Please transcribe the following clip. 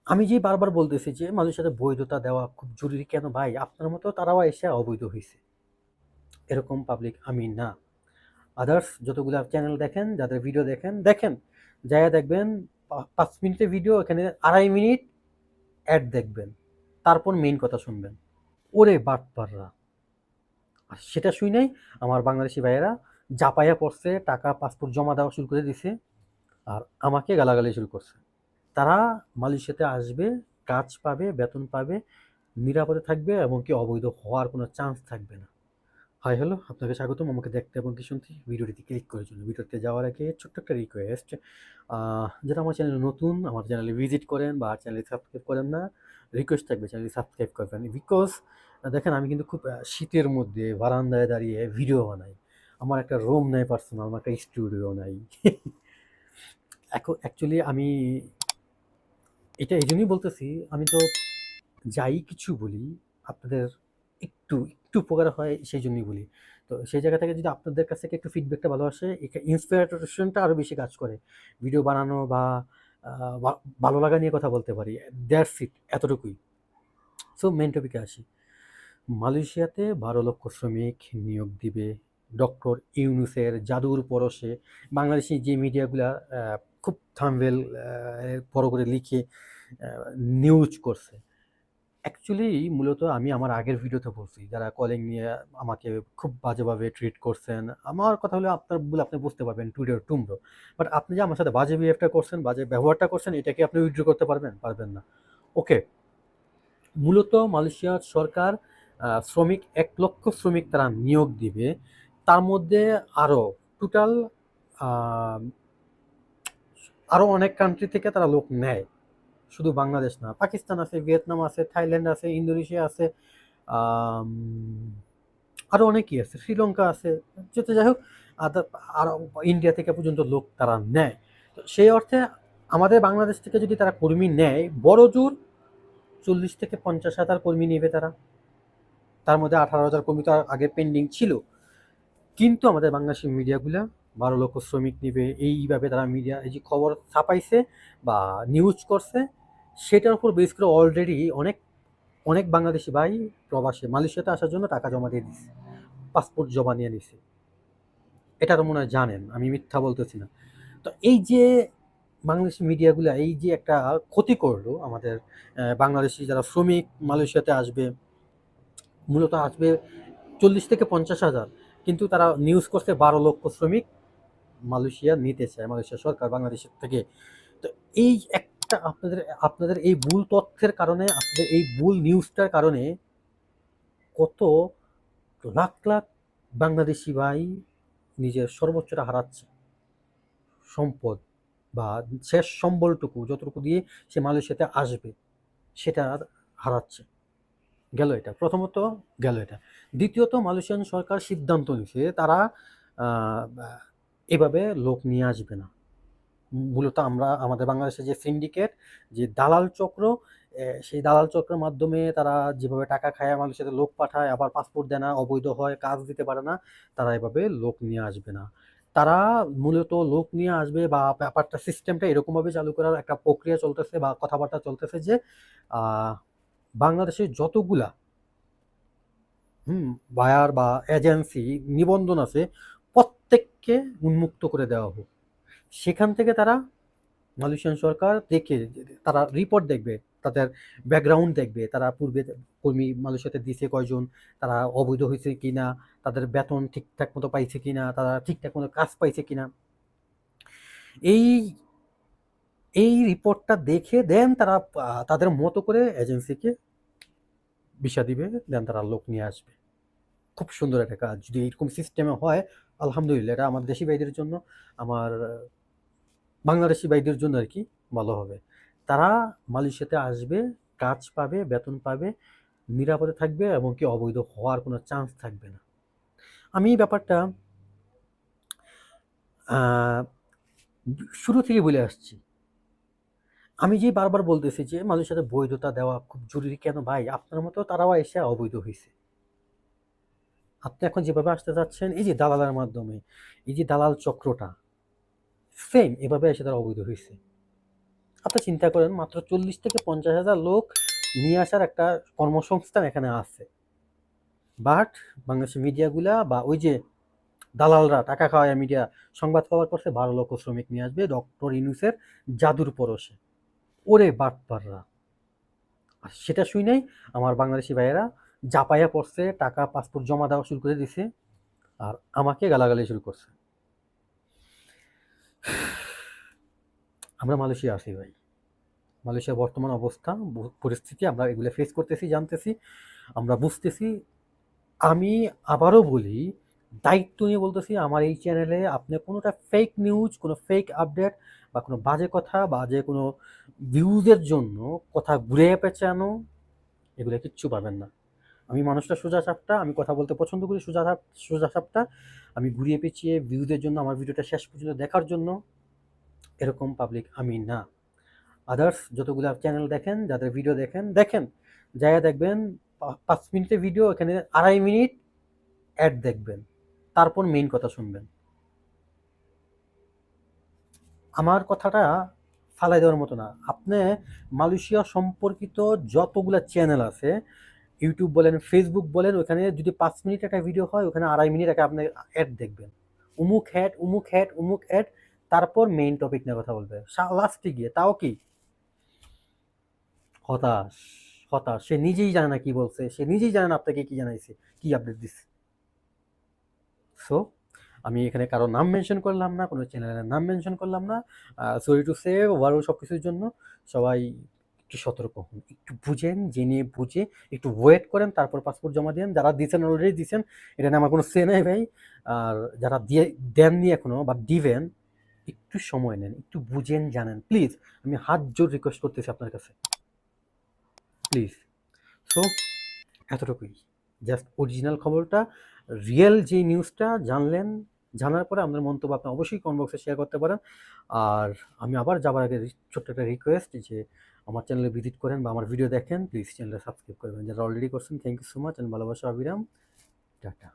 আমি যে বারবার বলতেছি যে মানুষের সাথে বৈধতা দেওয়া খুব জরুরি কেন ভাই? আপনার মতো তারাও এসে অবৈধ হইছে। এরকম পাবলিক আমি না। আদার্স যতগুলা চ্যানেল দেখেন, যাদের ভিডিও দেখেন, দেখেন। যাইয়া দেখবেন ৫ মিনিটের ভিডিও এখানে ২.৫ মিনিট অ্যাড দেখবেন। তারপর মেইন কথা শুনবেন। ওরে বাটপাররা! আর সেটা শুইনাই আমার বাংলাদেশি ভাইয়েরা ঝাঁপাইয়া পড়ছে, টাকা পাসপোর্ট জমা দেওয়া শুরু করে দিছে। আর আমাকে গালাগালি শুরু করছে। তারা মালয়েশিয়াতে আসবে, কাজ পাবে, বেতন পাবে, নিরাপদে থাকবে এবং কি অবৈধ হওয়ার কোনো চান্স থাকবে না। হাই হ্যালো, আপনাকে স্বাগতম আমাকে দেখতে এবং কি শুনতে ভিডিওটিতে ক্লিক করার জন্য। ভিডিওতে যাওয়ার আগে ছোট্ট একটা রিকোয়েস্ট, যারা আমার চ্যানেলে নতুন, আমার চ্যানেলে ভিজিট করেন বা চ্যানেলে সাবস্ক্রাইব করেন না, রিকোয়েস্ট থাকবে চ্যানেলটি সাবস্ক্রাইব করবেন। বিকজ দেখেন আমি কিন্তু খুব শীতের মধ্যে বারান্দায় দাঁড়িয়ে ভিডিও বানাই। আমার একটা রুম নাই পার্সোনাল, আমার একটা স্টুডিও নাই। এখন অ্যাকচুয়ালি আমি এটা এই জন্যই বলতেছি, আমি তো যাই কিছু বলি আপনাদের একটু উপকার হয় সেই জন্যই বলি। তো সেই জায়গা থেকে যদি আপনাদের কাছ থেকে একটু ফিডব্যাকটা ভালো আসে, ইন্সপিরেশনটা আরও বেশি কাজ করে। ভিডিও বানানো বা আ বা ভালো লাগা নিয়ে কথা বলতে পারি। দ্যাটস ইট, এতটুকুই। সো মেইন টপিকে আসি। মালয়েশিয়াতে ১২ লক্ষ শ্রমিক নিয়োগ দিবে ডক্টর ইউনূসের জাদুর পরশে। বাংলাদেশি যে মিডিয়াগুলা খুব থাম্বনেইল বড় করে লিখে আ নিউজ করছে। অ্যাকচুয়ালি মূলত আমি আমার আগের ভিডিওতে বলছি, যারা কলিং নিয়ে আমাকে খুব বাজেভাবে ট্রিট করছেন। আমার কথা হলো আপনার ভুল, আপনি বুঝতে পারবেন টুডে টুমরো। বাট আপনি যে আমার সাথে বাজে বিহেভটা করছেন, বাজে ব্যবহারটা করছেন, এটা কি আপনি উইথড্র করতে পারবেন? পারবেন না। ওকে, মূলত মালয়েশিয়ার সরকার শ্রমিক ১ লক্ষ শ্রমিক তারা নিয়োগ দিবে। তার মধ্যে আরও টোটাল আ আরও অনেক কান্ট্রি থেকে তারা লোক নেয়। শুধু বাংলাদেশ না। পাকিস্তান আছে, ভিয়েতনাম আছে, থাইল্যান্ড আছে, ইন্দোনেশিয়া আছে, আম আরও অনেকেই আছে। শ্রীলঙ্কা আছে। যত যাই হোক, আদা আরও ইন্ডিয়া থেকে পর্যন্ত লোক তারা নেয়। তো সেই অর্থে আমাদের বাংলাদেশ থেকে যদি তারা কর্মী নেয়, বড়জোর ৪০ থেকে ৫০,০০০ কর্মী নিবে তারা। তার মধ্যে ১৮,০০০ কর্মী তো আগে পেন্ডিং ছিল। কিন্তু আমাদের বাংলাদেশি মিডিয়াগুলা ১২ লক্ষ শ্রমিক নিবে, এইভাবে তারা মিডিয়া এই যে খবর ছাপাইছে বা নিউজ করছে, সেটার উপর বেস করে অলরেডি অনেক অনেক বাংলাদেশি ভাই প্রবাসে মালয়েশিয়াতে আসার জন্য টাকা জমা দিয়ে দিছে, পাসপোর্ট জমা নিয়ে নিছে। এটা তো মনে হয় জানেন, আমি মিথ্যা বলতেছি না। তো এই যে বাংলাদেশি মিডিয়াগুলা এই যে একটা ক্ষতি করলো আমাদের বাংলাদেশি যারা শ্রমিক মালয়েশিয়াতে আসবে, মূলত আসবে ৪০ থেকে ৫০,০০০, কিন্তু তারা নিউজ করছে ১২ লক্ষ শ্রমিক মালয়েশিয়া নিতে চায়, মালয়েশিয়া সরকার বাংলাদেশের থেকে। তো এই একটা আপনাদের আপনাদের এই ভুল তথ্যের কারণে, আপনাদের এই ভুল নিউজটার কারণে কত লাখ লাখ বাংলাদেশি ভাই নিজের সর্বোচ্চটা হারাচ্ছে। সম্পদ বা শেষ সম্বলটুকু যতটুকু দিয়ে সে মালয়েশিয়াতে আসবে, সেটা হারাচ্ছে। গেল এটা। প্রথমত গেল এটা। দ্বিতীয়ত মালয়েশিয়ান সরকার সিদ্ধান্ত নিছে তারা আ বা এভাবে লোক নিয়ে আসবে না। মূলত আমরা আমাদের বাংলাদেশের যে সিন্ডিকেট, যে দালাল চক্র, সেই দালাল চক্রের মাধ্যমে তারা যেভাবে টাকা খায় মালয়েশিয়াতে লোক পাঠায়, আবার পাসপোর্ট দেয় না, অবৈধ হয়, কাজ দিতে পারে না, তারা এভাবে লোক নিয়ে আসবে না। তারা মূলত লোক নিয়ে আসবে বা ব্যাপারটা সিস্টেমটা এরকমভাবে চালু করার একটা প্রক্রিয়া চলতেছে বা কথাবার্তা চলতেছে যে আ বাংলাদেশের যতগুলা হুম, বায়ার বা এজেন্সি নিবন্ধন আছে, প্রত্যেককে উন্মুক্ত করে দেওয়া হোক। সেখান থেকে তারা মালয়েশিয়ান সরকার দেখে, তারা রিপোর্ট দেখবে, তাদের ব্যাকগ্রাউন্ড দেখবে, তারা পূর্বে কর্মী মালয়েশিয়াতে দিছে কয়জন, তারা অবৈধ হয়েছে কিনা, তাদের বেতন ঠিকঠাক মতো পাইছে কিনা, তারা ঠিকঠাক মতো কাজ পাইছে কিনা। এই এই রিপোর্টটা দেখে দেন তারা তাদের মতো করে এজেন্সিকে ভিসা দিবে, দেন তারা লোক নিয়ে আসবে। খুব সুন্দর একটা কাজ। যদি এরকম সিস্টেমে হয়, আলহামদুলিল্লাহ, এটা আমার দেশি ভাইদের জন্য, আমার বাংলাদেশি ভাইদের জন্য আরকি ভালো হবে। তারা মালয়েশিয়াতে আসবে, কাজ পাবে, বেতন পাবে, নিরাপদে থাকবে এবং কি অবৈধ হওয়ার কোনো চান্স থাকবে না। আমি এই ব্যাপারটা আ শুরু থেকে বলে আসছি। আমি যে বারবার বলতেছি যে মালয়েশিয়াতে বৈধতা দেওয়া খুব জরুরি কেন ভাই? আপনার মতো তারাও এসে অবৈধ হইছে। আপনি এখন যেভাবে আসতে চাচ্ছেন, এই যে দালালের মাধ্যমে, এই যে দালাল চক্রটা, সেম এভাবে এসে তারা অবৈধ হইছে। আপনি চিন্তা করেন মাত্র 40 থেকে 50,000 লোক নিয়ে আসার একটা কর্মসংস্থান এখানে আছে। বাট বাংলাদেশের মিডিয়াগুলা বা ওই যে দালালরা টাকা খাওয়ায় মিডিয়া সংবাদ কভার করছে 12 লক্ষ শ্রমিক নিয়ে আসবে ডক্টর ইউনূসের জাদুর পরশে। ওরে বাটপাররা! আর সেটা শুই নাই আমার বাংলাদেশি ভাইয়েরা জাপাইয়া পড়ছে, টাকা পাসপোর্ট জমা দেওয়া শুরু করে দিছে, আর আমাকে গালাগালি শুরু করছে। আমরা মালয়েশিয়া আছি ভাই। মালয়েশিয়ার বর্তমান অবস্থা পরিস্থিতি আমরা এগুলো ফেস করতেছি, জানতেছি, আমরা বুঝতেছি। আমি আবারও বলি, দায়িত্ব নিয়ে বলতেছি, আমার এই চ্যানেলে আপনি কোনোটা ফেক নিউজ, কোনো ফেক আপডেট বা কোনো বাজে কথা, বাজে কোনো ভিউজের জন্য কথা ঘুরে পেঁচানো, এগুলো কিচ্ছু পাবেন না। আমি মানুষটা সোজা সাপটা, আমি কথা বলতে পছন্দ করি সোজা সাপটা। আমি ঘুরিয়ে পেঁচিয়ে ভিউজের জন্য, আমার ভিডিওটা শেষ পর্যন্ত দেখার জন্য এরকম পাবলিক আমি না। আদার্স যতগুলো চ্যানেল দেখেন, যাদের ভিডিও দেখেন, যাইয়া দেখবেন 5 মিনিটের ভিডিও, এখানে 2.5 মিনিট অ্যাড দেখবেন, তারপর মেইন কথা শুনবেন। আমার কথাটা ফালাই দেওয়ার মতো না। আপনি মালয়েশিয়া সম্পর্কিত যতগুলা চ্যানেল আছে, ইউটিউব বলেন, ফেসবুক বলেন, ওখানে যদি 5 মিনিট একটা ভিডিও হয়, ওখানে 2.5 মিনিট একটা আপনি অ্যাড দেখবেন। অমুক হ্যাড, অমুক হ্যাড, অমুক অ্যাড, তারপর মেইন টপিক নিয়ে কথা বলবে। লাস্টে গিয়ে তাও কি হতাশ, হতাশ। সে নিজেই জানে না কি বলছে, সে নিজেই জানে না আপনাকে কি জানাইছে, কি আপডেট দিচ্ছে। সো আমি এখানে কারো নাম মেনশন করলাম না, কোনো চ্যানেলের নাম মেনশন করলাম না। সরি টু সে, ওভারঅল সব কিছুর জন্য সবাই একটু সতর্ক হন, একটু বুঝেন, জেনে বুঝে একটু ওয়েট করেন, তারপর পাসপোর্ট জমা দেন। যারা দিয়েছেন অলরেডি দিয়েছেন, এটা নিয়ে আমার কোনো সে নাই ভাই। আর যারা দিয়ে দেননি এখনো বা দিবেন, একটু সময় নেন, একটু বুঝেন, জানেন প্লিজ। আমি হাত জোর রিকোয়েস্ট করতেছি আপনার কাছে, প্লিজ। সো এতটুকুই, জাস্ট অরিজিনাল খবরটা, রিয়েল যে নিউজটা জানলেন, জানার পরে আপনার মন্তব্য আপনি অবশ্যই কমেন্ট বক্সে শেয়ার করতে পারেন। আর আমি আবার যাবার আগে ছোট্ট একটা রিকোয়েস্ট, যে আমার চ্যানেলে ভিজিট করেন বা আমার ভিডিও দেখেন, প্লিজ চ্যানেলটা সাবস্ক্রাইব করবেন। যারা অলরেডি করছেন, thank you so much, and ভালোবাসা, অবিরাম, টাটা।